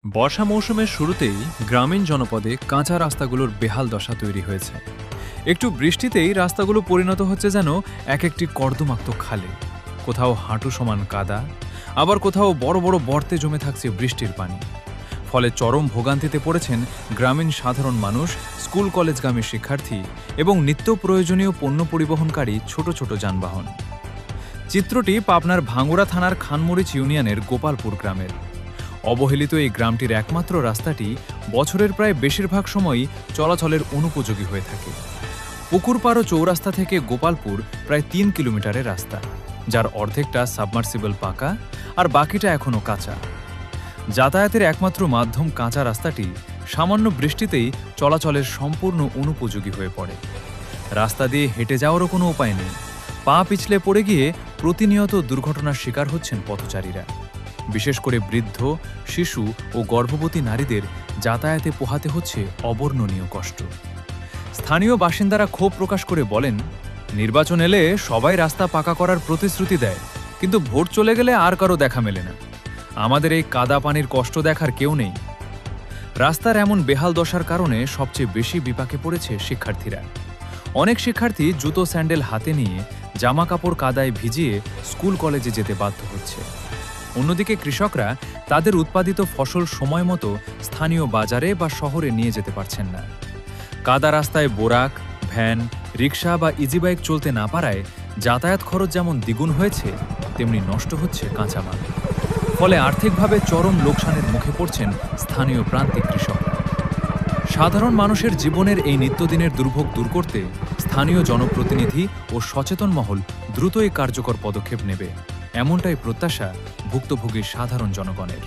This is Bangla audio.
বর্ষা মৌসুমের শুরুতেই গ্রামীণ জনপদে কাঁচা রাস্তাগুলোর বেহাল দশা তৈরি হয়েছে। একটু বৃষ্টিতেই রাস্তাগুলো পরিণত হচ্ছে যেন এক একটি কর্দমাক্ত খালে। কোথাও হাঁটু সমান কাদা, আবার কোথাও বড় বড় গর্তে জমে থাকছে বৃষ্টির পানি। ফলে চরম ভোগান্তিতে পড়েছেন গ্রামীণ সাধারণ মানুষ, স্কুল কলেজগামী শিক্ষার্থী এবং নিত্য প্রয়োজনীয় পণ্য পরিবহনকারী ছোট ছোট যানবাহন। চিত্রটি পাবনার ভাঙ্গুড়া থানার খানমরিচ ইউনিয়নের গোপালপুর গ্রামের। অবহেলিত এই গ্রামটির একমাত্র রাস্তাটি বছরের প্রায় বেশিরভাগ সময়ই চলাচলের অনুপযোগী হয়ে থাকে। পুকুরপাড় চৌরাস্তা থেকে গোপালপুর প্রায় ৩ কিলোমিটারের রাস্তা, যার অর্ধেকটা সাবমার্সিবল পাকা আর বাকিটা এখনও কাঁচা। যাতায়াতের একমাত্র মাধ্যম কাঁচা রাস্তাটি সামান্য বৃষ্টিতেই চলাচলের সম্পূর্ণ অনুপযোগী হয়ে পড়ে। রাস্তা দিয়ে হেঁটে যাওয়ারও কোনো উপায় নেই। পা পিছলে পড়ে গিয়ে প্রতিনিয়ত দুর্ঘটনার শিকার হচ্ছেন পথচারীরা। বিশেষ করে বৃদ্ধ, শিশু ও গর্ভবতী নারীদের যাতায়াতে পোহাতে হচ্ছে অবর্ণনীয় কষ্ট। স্থানীয় বাসিন্দারা ক্ষোভ প্রকাশ করে বলেন, নির্বাচন এলে সবাই রাস্তা পাকা করার প্রতিশ্রুতি দেয়, কিন্তু ভোট চলে গেলে আর কারো দেখা মেলে না। আমাদের এই কাদা পানির কষ্ট দেখার কেউ নেই। রাস্তার এমন বেহাল দশার কারণে সবচেয়ে বেশি বিপাকে পড়েছে শিক্ষার্থীরা। অনেক শিক্ষার্থী জুতো স্যান্ডেল হাতে নিয়ে জামা কাপড় কাদায় ভিজিয়ে স্কুল কলেজে যেতে বাধ্য হচ্ছে। অন্যদিকে কৃষকরা তাদের উৎপাদিত ফসল সময় মতো স্থানীয় বাজারে বা শহরে নিয়ে যেতে পারছেন না। কাদা রাস্তায় বোরাক, ভ্যান, রিক্সা বা ইজিবাইক চলতে না পারায় যাতায়াত খরচ যেমন দ্বিগুণ হয়েছে, তেমনি নষ্ট হচ্ছে কাঁচামাল। ফলে আর্থিকভাবে চরম লোকসানের মুখে পড়ছেন স্থানীয় প্রান্তিক কৃষকরা। সাধারণ মানুষের জীবনের এই নিত্যদিনের দুর্ভোগ দূর করতে স্থানীয় জনপ্রতিনিধি ও সচেতন মহল দ্রুতই কার্যকর পদক্ষেপ নেবে, এমনটাই প্রত্যাশা ভুক্তভোগী সাধারণ জনগণের।